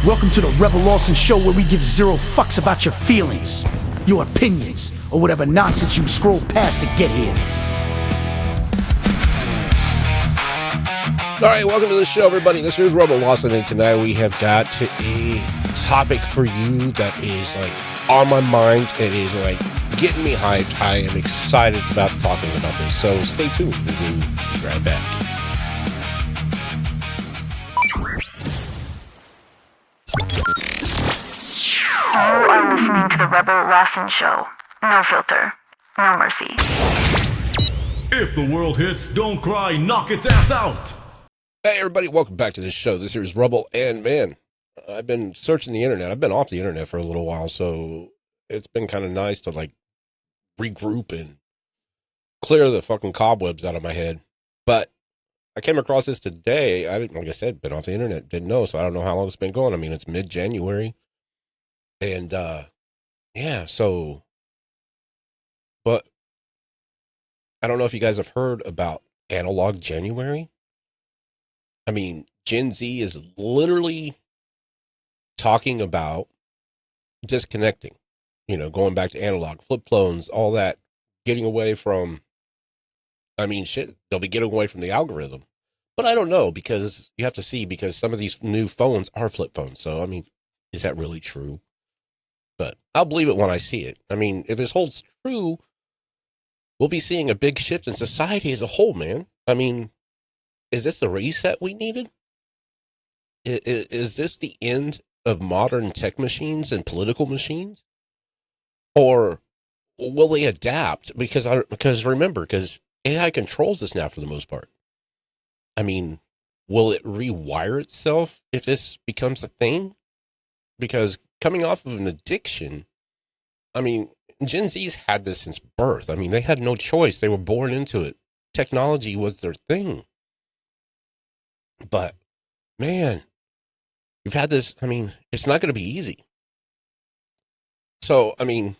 Welcome to the Rebel Lawson show, where we give zero fucks about your feelings, your opinions, or whatever nonsense you scroll past to get here. All right, welcome to the show, everybody. This is Rebel Lawson, and tonight we have got a topic for you that is like on my mind. It is like getting me hyped. I am excited about talking about this, so stay tuned. We'll be right back. You are listening to the Rebel Lawson Show. No filter, no mercy. If the world hits, don't cry, knock its ass out. Hey, everybody, welcome back to this show. This here is Rebel, and man, I've been searching the internet. I've been off the internet for a little while, so it's been kind of nice to like regroup and clear the fucking cobwebs out of my head. But I came across this today. Like I said, been off the internet, didn't know, so I don't know how long it's been going. I mean, it's mid-January. And, yeah, so, but I don't know if you guys have heard about Analogue January. I mean, Gen Z is literally talking about disconnecting, going back to analog, flip phones, all that, getting away from, shit, they'll be getting away from the algorithm. But I don't know, because you have to see, because some of these new phones are flip phones. So, is that really true? But I'll believe it when I see it. If this holds true, we'll be seeing a big shift in society as a whole, man. Is this the reset we needed? Is this the end of modern tech machines and political machines? Or will they adapt? Because remember, AI controls this now for the most part. Will it rewire itself if this becomes a thing? Because coming off of an addiction, Gen Z's had this since birth. They had no choice. They were born into it. Technology was their thing. But, man, you've had this, it's not going to be easy. So, we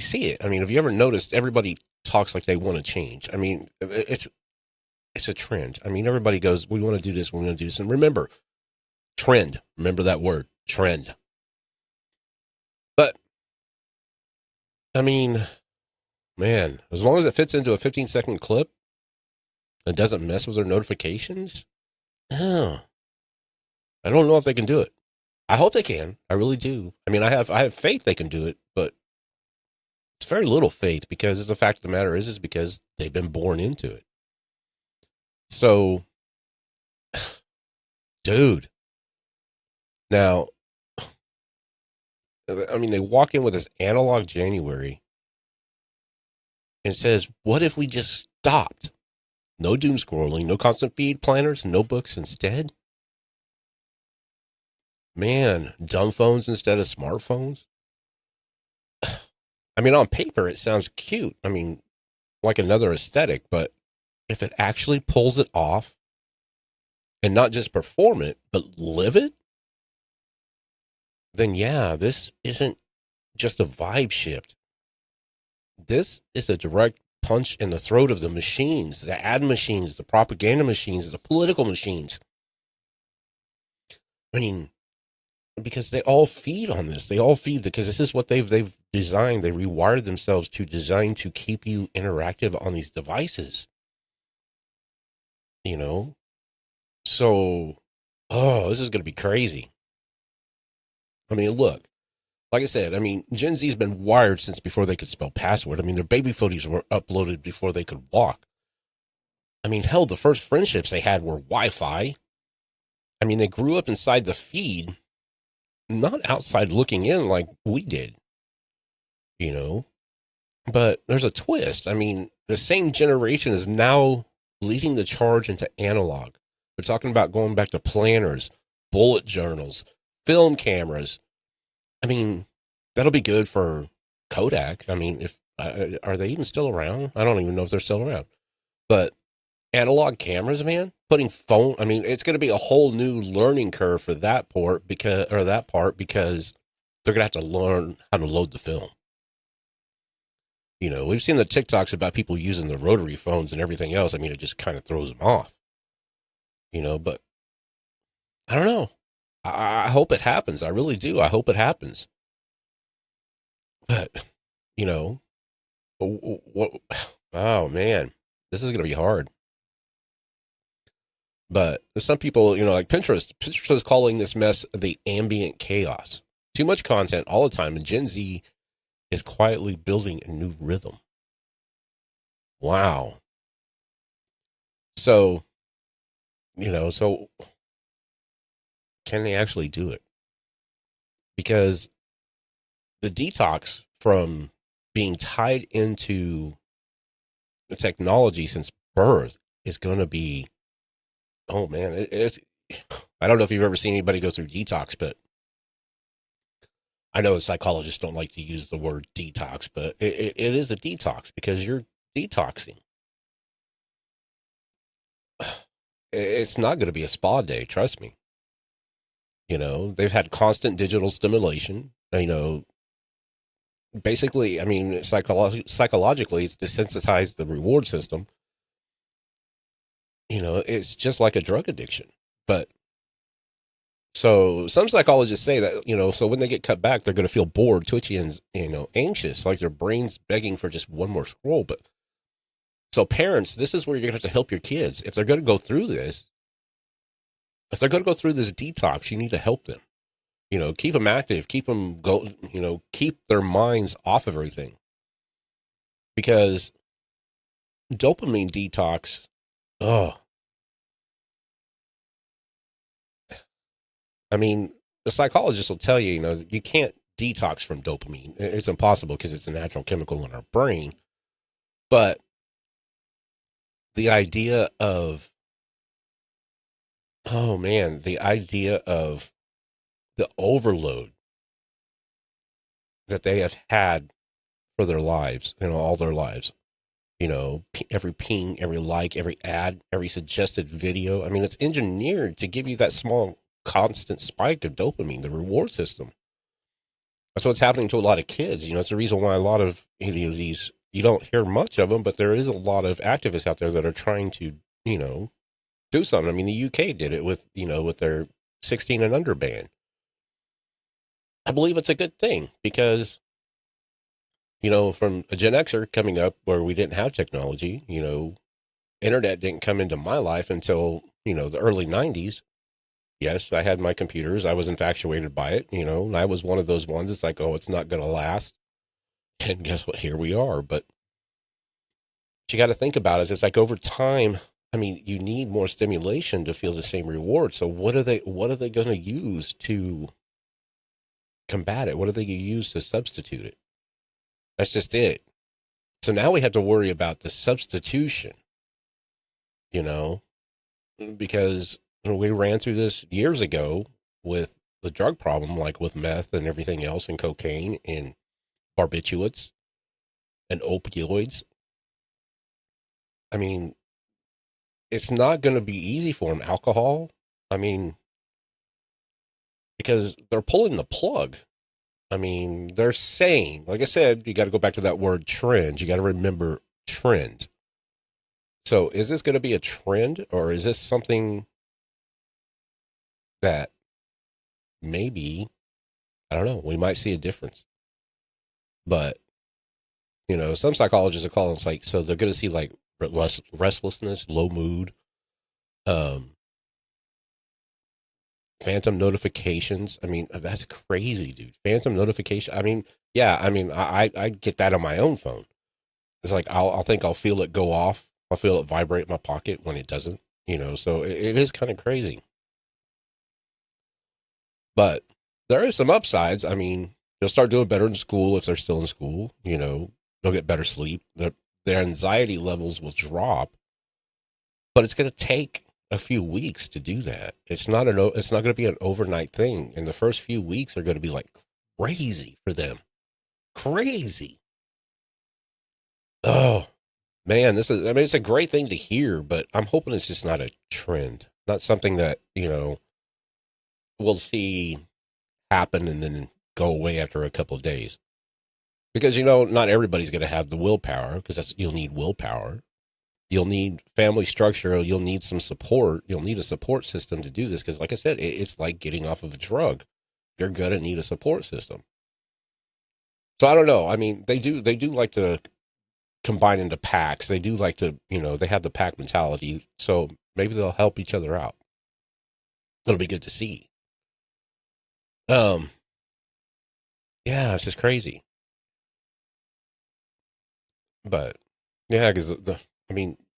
see it. Have you ever noticed everybody talks like they want to change? It's a trend. Everybody goes, we want to do this, we want to do this. And remember, trend. Remember that word, trend. But, man, as long as it fits into a 15-second clip and doesn't mess with their notifications, I don't know if they can do it. I hope they can. I really do. I have faith they can do it, but it's very little faith, because the fact of the matter is because they've been born into it. So, dude, now, they walk in with this Analog January and says, what if we just stopped? No doom scrolling, no constant feed planners, no books instead. Man, dumb phones instead of smartphones. On paper, it sounds cute. Like another aesthetic, but if it actually pulls it off and not just perform it, but live it, then yeah, this isn't just a vibe shift. This is a direct punch in the throat of the machines, the ad machines, the propaganda machines, the political machines. Because they all feed on this. They all feed, because this is what they've designed. They rewired themselves to design to keep you interactive on these devices. So, this is going to be crazy. Look, like I said, Gen Z's been wired since before they could spell password. Their baby photos were uploaded before they could walk. Hell, the first friendships they had were Wi-Fi. They grew up inside the feed, not outside looking in like we did, But there's a twist. The same generation is now leading the charge into analog. We're talking about going back to planners, bullet journals, film cameras. That'll be good for Kodak. If are they even still around? I don't even know if they're still around. But analog cameras, man, putting phone. It's going to be a whole new learning curve for that part because they're going to have to learn how to load the film. We've seen the TikToks about people using the rotary phones and everything else. It just kind of throws them off. But I don't know. I hope it happens. I really do. I hope it happens. But, you know, what, oh man, this is going to be hard. But some people, like Pinterest is calling this mess the ambient chaos. Too much content all the time. And Gen Z is quietly building a new rhythm. Wow. So, so can they actually do it? Because the detox from being tied into the technology since birth is going to be, oh man, it's, I don't know if you've ever seen anybody go through detox, but I know psychologists don't like to use the word detox, but it is a detox because you're detoxing. It's not going to be a spa day, trust me. They've had constant digital stimulation, basically, I mean, psychologically, it's desensitized the reward system. It's just like a drug addiction. But so some psychologists say that, so when they get cut back, they're going to feel bored, twitchy, and, anxious, like their brain's begging for just one more scroll. But so parents, this is where you're going to have to help your kids. If they're going to go through this, detox, you need to help them. Keep them active, keep them keep their minds off of everything. Because dopamine detox, I mean, the psychologist will tell you, you can't detox from dopamine. It's impossible because it's a natural chemical in our brain. But the idea of, the overload that they have had for their lives, all their lives, every ping, every like, every ad, every suggested video. I mean, it's engineered to give you that small constant spike of dopamine, the reward system. That's what's happening to a lot of kids. It's the reason why a lot of these, you don't hear much of them, but there is a lot of activists out there that are trying to, do something. I mean, the UK did it with, with their 16 and under ban. I believe it's a good thing because, from a Gen Xer coming up where we didn't have technology, internet didn't come into my life until, the early 90s. Yes, I had my computers. I was infatuated by it, and I was one of those ones. It's like, oh, it's not going to last. And guess what? Here we are. But what you got to think about is it's like over time, I mean, you need more stimulation to feel the same reward. So what are they going to use to combat it? What are they going to use to substitute it? That's just it. So now we have to worry about the substitution, because we ran through this years ago with the drug problem, like with meth and everything else, and cocaine and barbiturates and opioids. I mean, it's not going to be easy for them. Alcohol, I mean, because they're pulling the plug. I mean, they're saying, like I said, you got to go back to that word trend. You got to remember trend. So is this going to be a trend, or is this something that maybe, I don't know, we might see a difference? But, some psychologists are calling it like, so they're going to see like restlessness, low mood, phantom notifications. I mean, that's crazy, dude. Phantom notification. I mean, yeah, I get that on my own phone. It's like, I'll think I'll feel it go off. I'll feel it vibrate in my pocket when it doesn't, so it is kind of crazy. But there is some upsides. I mean, they'll start doing better in school if they're still in school, they'll get better sleep. Their anxiety levels will drop, but it's going to take a few weeks to do that. It's not going to be an overnight thing. And the first few weeks are going to be like crazy for them. Crazy. Oh man, it's a great thing to hear, but I'm hoping it's just not a trend, not something that, we'll see happen and then go away after a couple of days. Because, not everybody's going to have the willpower, because you'll need willpower. You'll need family structure. You'll need some support. You'll need a support system to do this. Because like I said, it's like getting off of a drug. You're going to need a support system. So I don't know. I mean, they do like to combine into packs. They do like to, they have the pack mentality. So maybe they'll help each other out. It'll be good to see. Yeah, it's just crazy. But yeah, because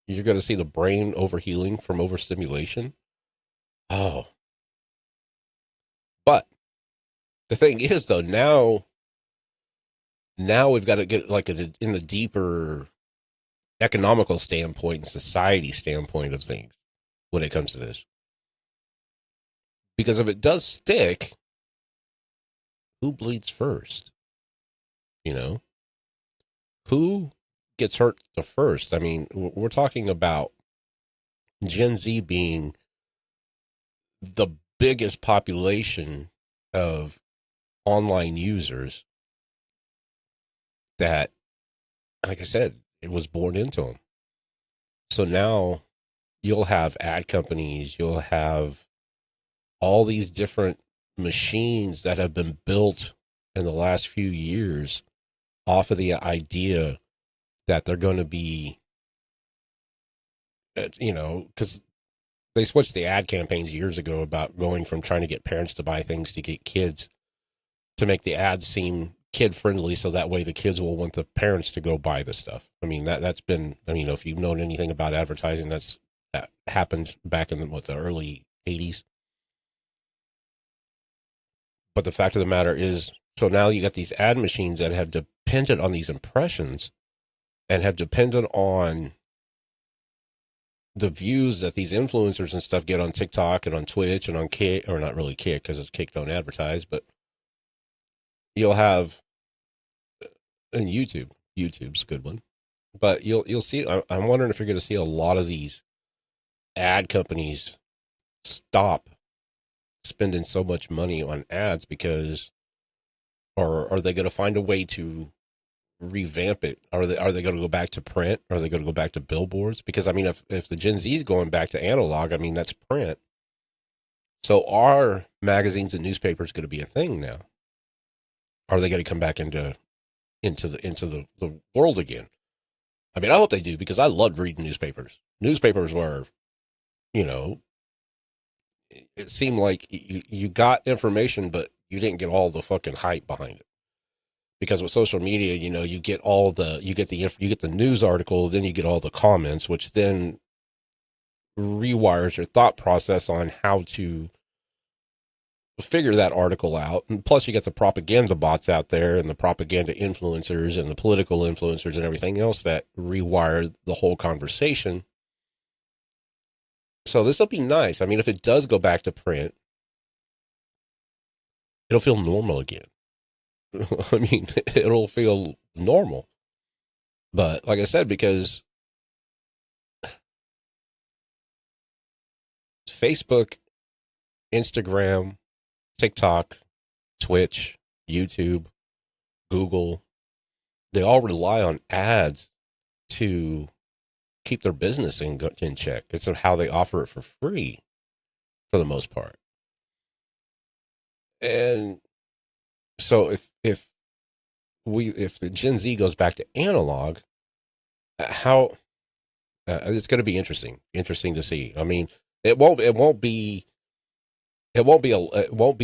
you're going to see the brain overhealing from overstimulation. Oh, but the thing is, though, now we've got to get like in the deeper economical standpoint and society standpoint of things when it comes to this. Because if it does stick, who bleeds first? Who gets hurt the first? I mean, we're talking about Gen Z being the biggest population of online users that, like I said, it was born into them. So now you'll have ad companies, you'll have all these different machines that have been built in the last few years off of the idea that they're going to be, because they switched the ad campaigns years ago about going from trying to get parents to buy things to get kids to make the ads seem kid friendly. So that way the kids will want the parents to go buy the stuff. I mean, that's been, if you've known anything about advertising, that happened back in the early 80s. But the fact of the matter is, so now you got these ad machines that have depended on these impressions and have depended on the views that these influencers and stuff get on TikTok and on Twitch and on Kick, or not really Kick because it's Kick don't advertise, but you'll have, and YouTube's a good one, but you'll see, I'm wondering if you're going to see a lot of these ad companies stop spending so much money on ads because, or are they going to find a way to revamp it? Are they going to go back to print? Are they going to go back to billboards? Because if the Gen Z is going back to analog, that's print. So are magazines and newspapers going to be a thing now? Are they going to come back into the world again? I hope they do, because I loved reading newspapers. Newspapers were, it seemed like you got information, but you didn't get all the fucking hype behind it. Because with social media, you get the news article, then you get all the comments, which then rewires your thought process on how to figure that article out. And plus you get the propaganda bots out there and the propaganda influencers and the political influencers and everything else that rewire the whole conversation. So this will be nice. If it does go back to print, it'll feel normal again. It'll feel normal. But like I said, because Facebook, Instagram, TikTok, Twitch, YouTube, Google, they all rely on ads to keep their business in check. It's how they offer it for free for the most part. And so if the Gen Z goes back to analog, how it's going to be interesting to see. It won't be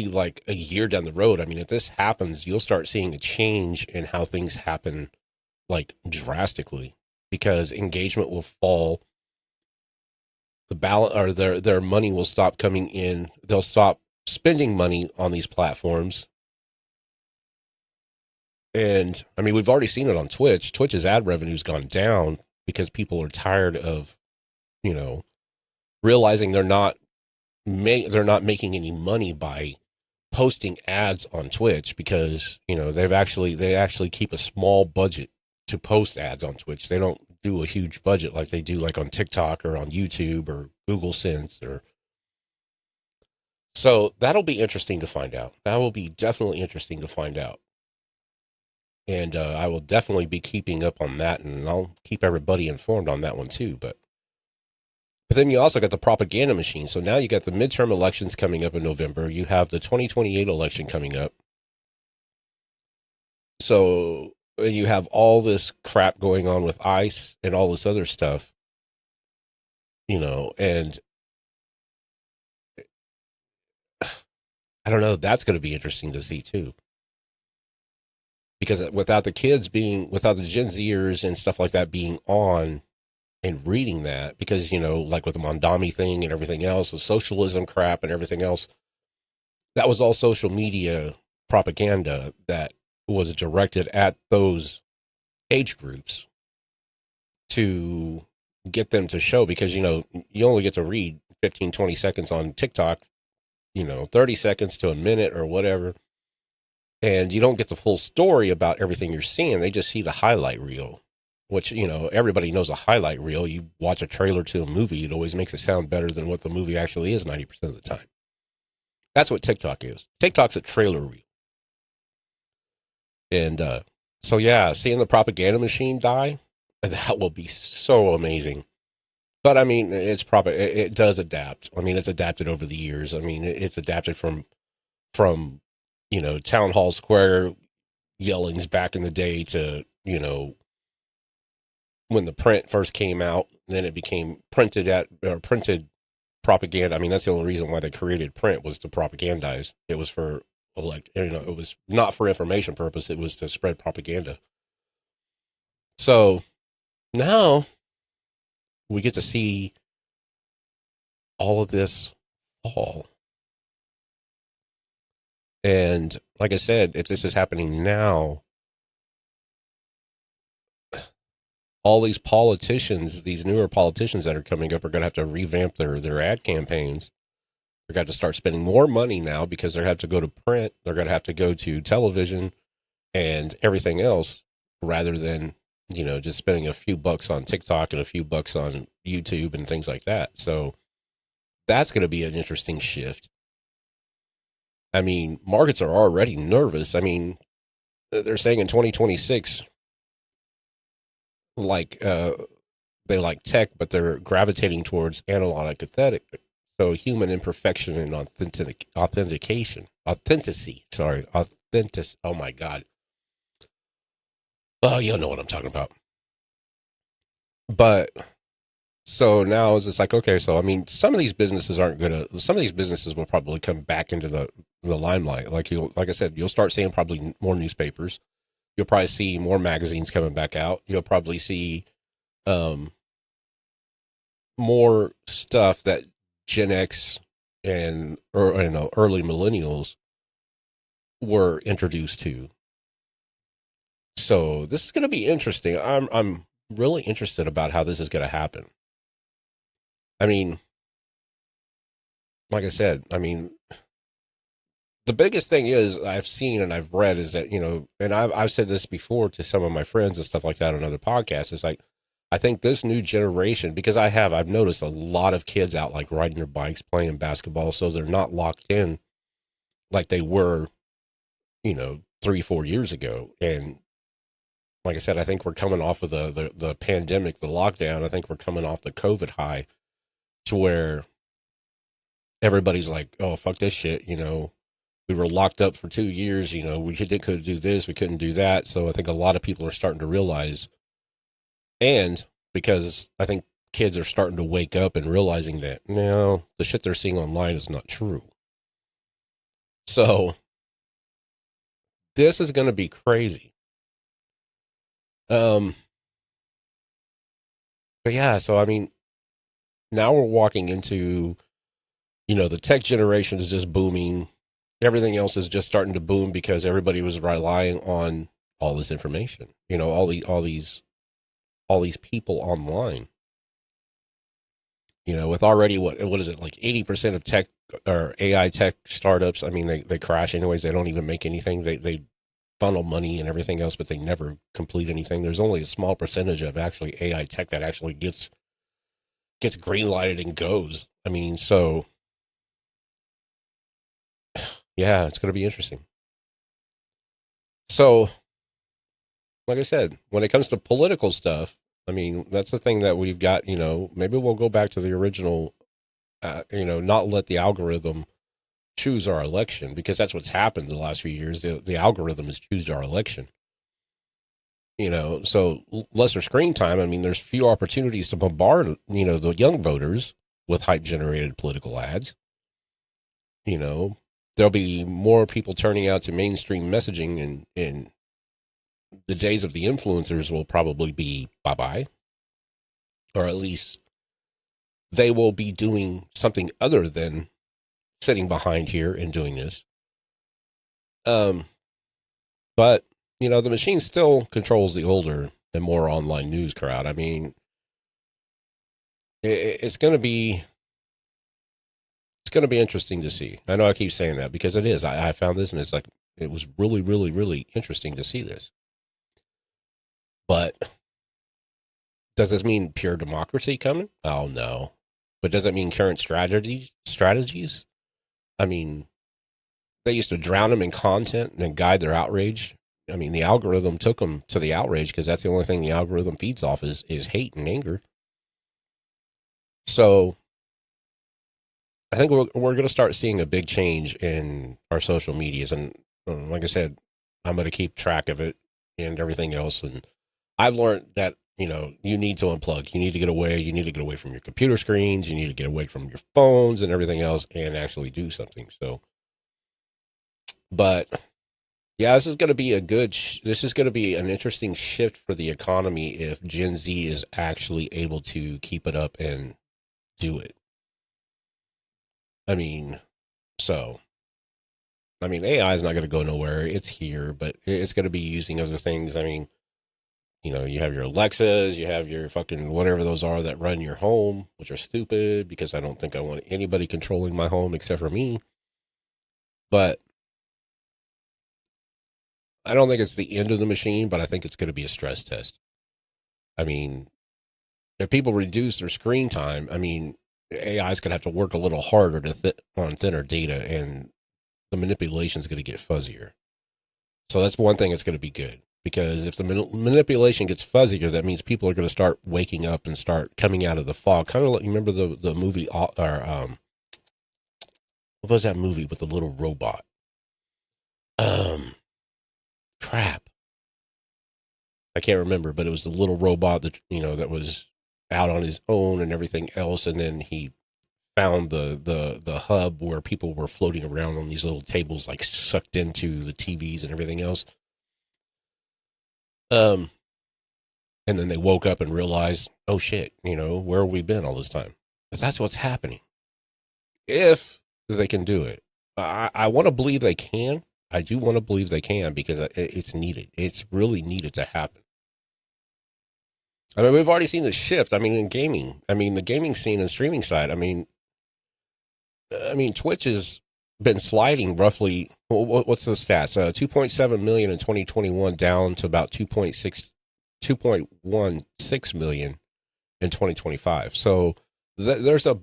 like a year down the road. If this happens, you'll start seeing a change in how things happen, like drastically, because engagement will fall. The balance, or their money will stop coming in. They'll stop spending money on these platforms. And we've already seen it on Twitch. Twitch's ad revenue's gone down because people are tired of, realizing they're not making any money by posting ads on Twitch, because, they actually keep a small budget to post ads on Twitch. They don't do a huge budget like they do like on TikTok or on YouTube or Google Sense so that'll be interesting to find out. That will be definitely interesting to find out. And I will definitely be keeping up on that, and I'll keep everybody informed on that one too. But then you also got the propaganda machine. So now you got the midterm elections coming up in November. You have the 2028 election coming up. So you have all this crap going on with ICE and all this other stuff, and I don't know, that's going to be interesting to see too. Because without the Gen Zers and stuff like that being on and reading that, because, like with the Mondami thing and everything else, the socialism crap and everything else, that was all social media propaganda that was directed at those age groups to get them to show, because, you only get to read 15, 20 seconds on TikTok, 30 seconds to a minute or whatever. And you don't get the full story about everything you're seeing. They just see the highlight reel, which, everybody knows a highlight reel. You watch a trailer to a movie, it always makes it sound better than what the movie actually is 90% of the time. That's what TikTok is. TikTok's a trailer reel. And so, yeah, seeing the propaganda machine die, that will be so amazing. But, I mean, it does adapt. I mean, it's adapted over the years. I mean, it's adapted from Town Hall Square yellings back in the day to, when the print first came out, then it became printed propaganda. I mean, that's the only reason why they created print, was to propagandize. It was for it was not for information purpose. It was to spread propaganda. So now we get to see all of this fall. And like I said, if this is happening now, all these politicians, these newer politicians that are coming up, are going to have to revamp their ad campaigns. They're going to start spending more money now, because they have to go to print. They're going to have to go to television and everything else, rather than, just spending a few bucks on TikTok and a few bucks on YouTube and things like that. So that's going to be an interesting shift. I mean, markets are already nervous. I mean, they're saying in 2026, they like tech, but they're gravitating towards analog aesthetic. So human imperfection and authentication. Oh my God. Oh, you'll know what I'm talking about. But so now it's just like, okay, so I mean, some of these businesses will probably come back into the limelight. Like I said, you'll start seeing probably more newspapers. You'll probably see more magazines coming back out. You'll probably see more stuff that Gen X and early millennials were introduced to. So this is going to be interesting. I'm really interested about how this is going to happen. I mean, like I said, I mean, the biggest thing is I've seen and I've read is that, and I've said this before to some of my friends and stuff like that on other podcasts. It's like, I think this new generation, because I've noticed a lot of kids out like riding their bikes, playing basketball. So they're not locked in like they were, 3-4 years ago. And like I said, I think we're coming off of the pandemic, the lockdown. I think we're coming off the COVID high, to where everybody's like, oh, fuck this shit. We were locked up for 2 years. We couldn't do this. We couldn't do that. So I think a lot of people are starting to realize, and because I think kids are starting to wake up and realizing that, no, the shit they're seeing online is not true. So this is going to be crazy. But yeah, so I mean, now we're walking into, the tech generation is just booming. Everything else is just starting to boom because everybody was relying on all this information, all these people online, with already, what is it, like 80% of tech or AI tech startups. I mean, they crash anyways. They don't even make anything. They funnel money and everything else, but they never complete anything. There's only a small percentage of actually AI tech that actually gets green lighted and goes. I mean, so yeah, it's going to be interesting. So like I said, when it comes to political stuff, I mean, that's the thing that we've got, maybe we'll go back to the original, not let the algorithm choose our election, because that's what's happened the last few years. The algorithm has chosen our election. So lesser screen time. I mean, there's few opportunities to bombard, the young voters with hype generated political ads. There'll be more people turning out to mainstream messaging, and the days of the influencers will probably be bye-bye, or at least they will be doing something other than sitting behind here and doing this. But the machine still controls the older and more online news crowd. I mean, it's going to be interesting to see. I know I keep saying that because it is. I found this, and it was really, really, really interesting to see this. But does this mean pure democracy coming? Oh no. But does it mean current strategies? I mean, they used to drown them in content and then guide their outrage. I mean, the algorithm took them to the outrage because that's the only thing the algorithm feeds off is hate and anger. So I think we're going to start seeing a big change in our social medias. And like I said, I'm going to keep track of it and everything else. And I've learned that, you need to unplug. You need to get away. You need to get away from your computer screens. You need to get away from your phones and everything else and actually do something. So, but yeah, this is going to be this is going to be an interesting shift for the economy if Gen Z is actually able to keep it up and do it. I mean, AI is not going to go nowhere. It's here, but it's going to be using other things. I mean, you have your Alexas, you have your fucking whatever those are that run your home, which are stupid because I don't think I want anybody controlling my home except for me. But I don't think it's the end of the machine, but I think it's going to be a stress test. I mean, if people reduce their screen time, I mean, AI is going to have to work a little harder on thinner data, and the manipulation is going to get fuzzier. So that's one thing that's going to be good, because if the manipulation gets fuzzier, that means people are going to start waking up and start coming out of the fog. Kind of like, you remember the movie, what was that movie with the little robot? Crap. I can't remember, but it was the little robot that, that was out on his own and everything else. And then he found the hub where people were floating around on these little tables, like sucked into the TVs and everything else. And then they woke up and realized, oh shit, where have we been all this time? Because that's what's happening. If they can do it, I want to believe they can. I do want to believe they can, because it's needed. It's really needed to happen. I mean, we've already seen the shift. I mean, in gaming. I mean, the gaming scene and streaming side. I mean, Twitch has been sliding roughly. What's the stats? 2.7 million in 2021, down to about 2.16 million in 2025. So there's a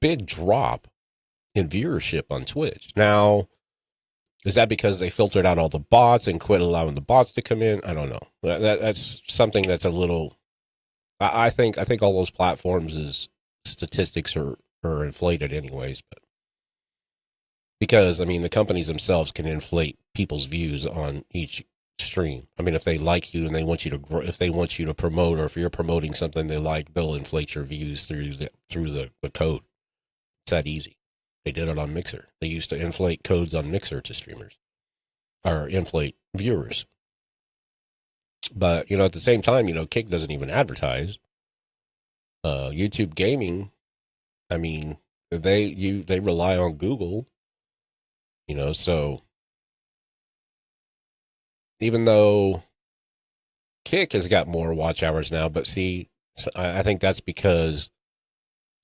big drop in viewership on Twitch. Now, is that because they filtered out all the bots and quit allowing the bots to come in? I don't know. That's something that's a little. I think all those platforms' statistics are inflated anyways, but because the companies themselves can inflate people's views on each stream. I mean, if they like you and they want you to grow, if they want you to promote, or if you're promoting something they like, they'll inflate your views through the code. It's that easy. They did it on Mixer. They used to inflate codes on Mixer to streamers, or inflate viewers. But, at the same time, Kick doesn't even advertise. YouTube Gaming, I mean, they rely on Google, so even though Kick has got more watch hours now, but see, I think that's because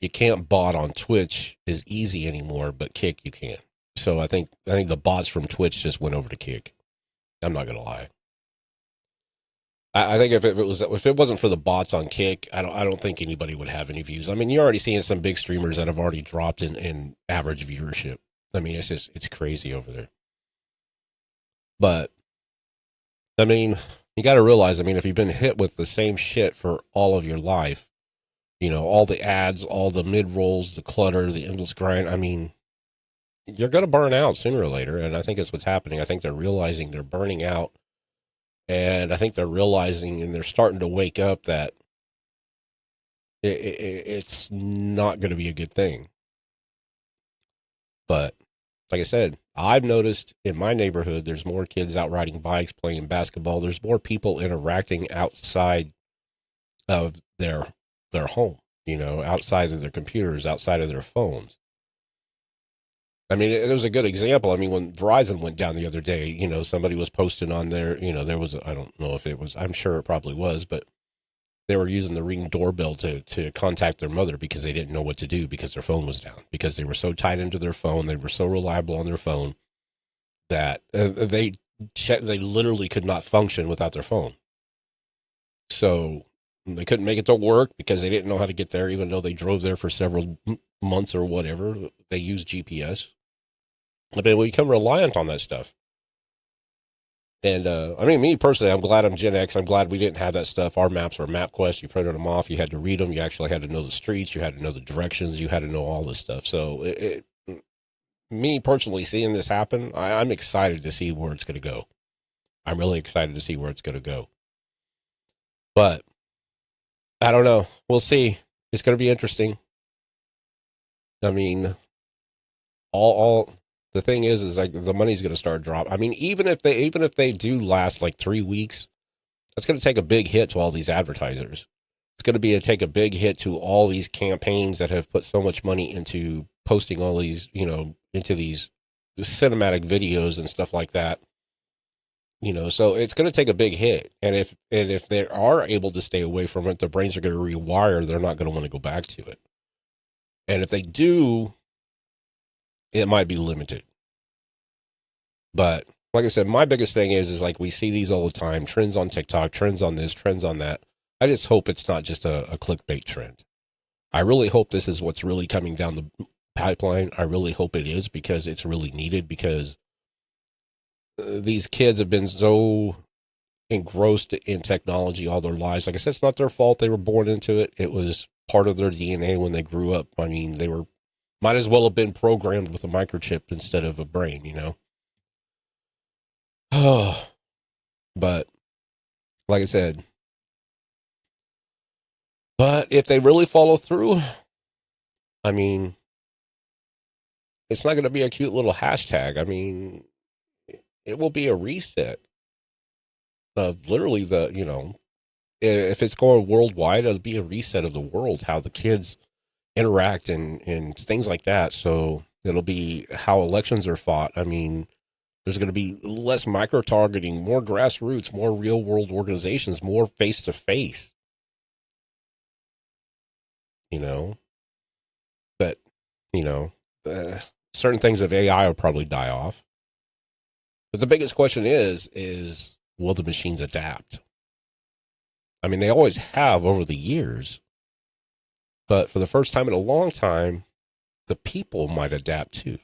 you can't bot on Twitch as easy anymore, but Kick you can. So I think the bots from Twitch just went over to Kick. I'm not gonna lie. I think if it wasn't for the bots on Kick, I don't think anybody would have any views. I mean, you're already seeing some big streamers that have already dropped in average viewership. I mean, it's crazy over there. But I mean, You got to realize, I mean, if you've been hit with the same shit for all of your life, all the ads, all the mid rolls, the clutter, the endless grind, I mean, you're going to burn out sooner or later. And I think that's what's happening. I think they're realizing they're burning out. And I think they're realizing and they're starting to wake up that it's not going to be a good thing. But like I said, I've noticed in my neighborhood, there's more kids out riding bikes, playing basketball. There's more people interacting outside of their home, outside of their computers, outside of their phones. I mean, there's a good example. I mean, when Verizon went down the other day, somebody was posting on there, there was, I don't know if it was, I'm sure it probably was, but they were using the Ring doorbell to contact their mother because they didn't know what to do because their phone was down, because they were so tied into their phone. They were so reliable on their phone that they literally could not function without their phone. So they couldn't make it to work because they didn't know how to get there, even though they drove there for several months or whatever. They used GPS. I mean, we become reliant on that stuff. And, I mean, me personally, I'm glad I'm Gen X. I'm glad we didn't have that stuff. Our maps were MapQuest. You printed them off. You had to read them. You actually had to know the streets. You had to know the directions. You had to know all this stuff. So me personally seeing this happen, I'm excited to see where it's going to go. I'm really excited to see where it's going to go. But I don't know. We'll see. It's going to be interesting. I mean, all the thing is like the money's going to start dropping. I mean, even if they do last like 3 weeks, that's going to take a big hit to all these advertisers. It's going to take a big hit to all these campaigns that have put so much money into posting all these, into these cinematic videos and stuff like that. So it's going to take a big hit. And if they are able to stay away from it, their brains are going to rewire. They're not going to want to go back to it. And if they do, it might be limited. But like I said, my biggest thing is like we see these all the time, trends on TikTok, trends on this, trends on that. I just hope it's not just a clickbait trend. I really hope this is what's really coming down the pipeline. I really hope it is, because it's really needed, because these kids have been so engrossed in technology all their lives. Like I said, it's not their fault. They were born into it. It was part of their DNA when they grew up. I mean, might as well have been programmed with a microchip instead of a brain, Oh, but like I said, but if they really follow through, I mean, it's not going to be a cute little hashtag. I mean, it will be a reset of literally if it's going worldwide, it'll be a reset of the world, how the kids interact and things like that. So it'll be how elections are fought. I mean, there's going to be less micro-targeting, more grassroots, more real-world organizations, more face-to-face, But, certain things of AI will probably die off. But the biggest question is will the machines adapt? I mean, they always have over the years. But for the first time in a long time, the people might adapt too.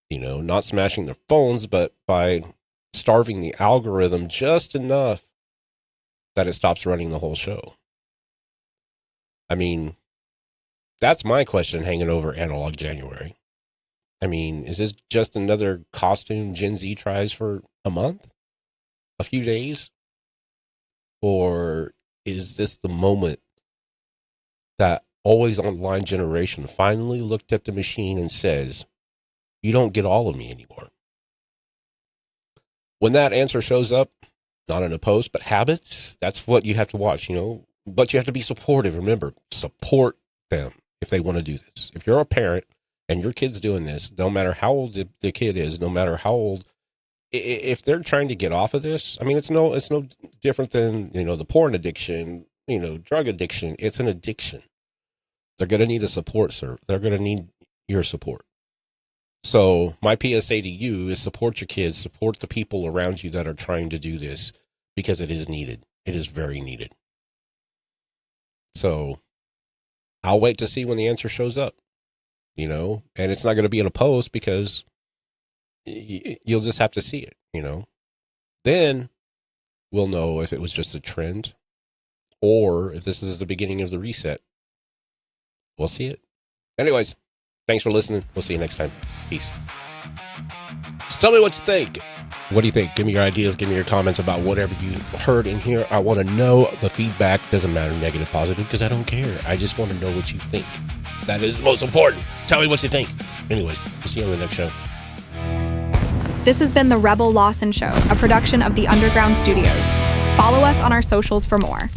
Not smashing their phones, but by starving the algorithm just enough that it stops running the whole show. I mean, that's my question hanging over Analog January. I mean, is this just another costume Gen Z tries for a month? A few days? Or is this the moment that always online generation finally looked at the machine and says, you don't get all of me anymore? When that answer shows up, not in a post, but habits, that's what you have to watch, But you have to be supportive. Remember, support them if they want to do this. If you're a parent and your kid's doing this, no matter how old the kid is, no matter how old, if they're trying to get off of this, I mean, it's no different than, the porn addiction, drug addiction. It's an addiction. They're going to need a support, sir. They're going to need your support. So my PSA to you is support your kids, support the people around you that are trying to do this, because it is needed. It is very needed. So I'll wait to see when the answer shows up, and it's not going to be in a post, because you'll just have to see it, Then we'll know if it was just a trend or if this is the beginning of the reset. We'll see it. Anyways, thanks for listening. We'll see you next time. Peace. Just tell me what you think. What do you think? Give me your ideas. Give me your comments about whatever you heard in here. I want to know the feedback. Doesn't matter, negative, positive, because I don't care. I just want to know what you think. That is the most important. Tell me what you think. Anyways, we'll see you on the next show. This has been the Rebel Lawson Show, a production of the Underground Studios. Follow us on our socials for more.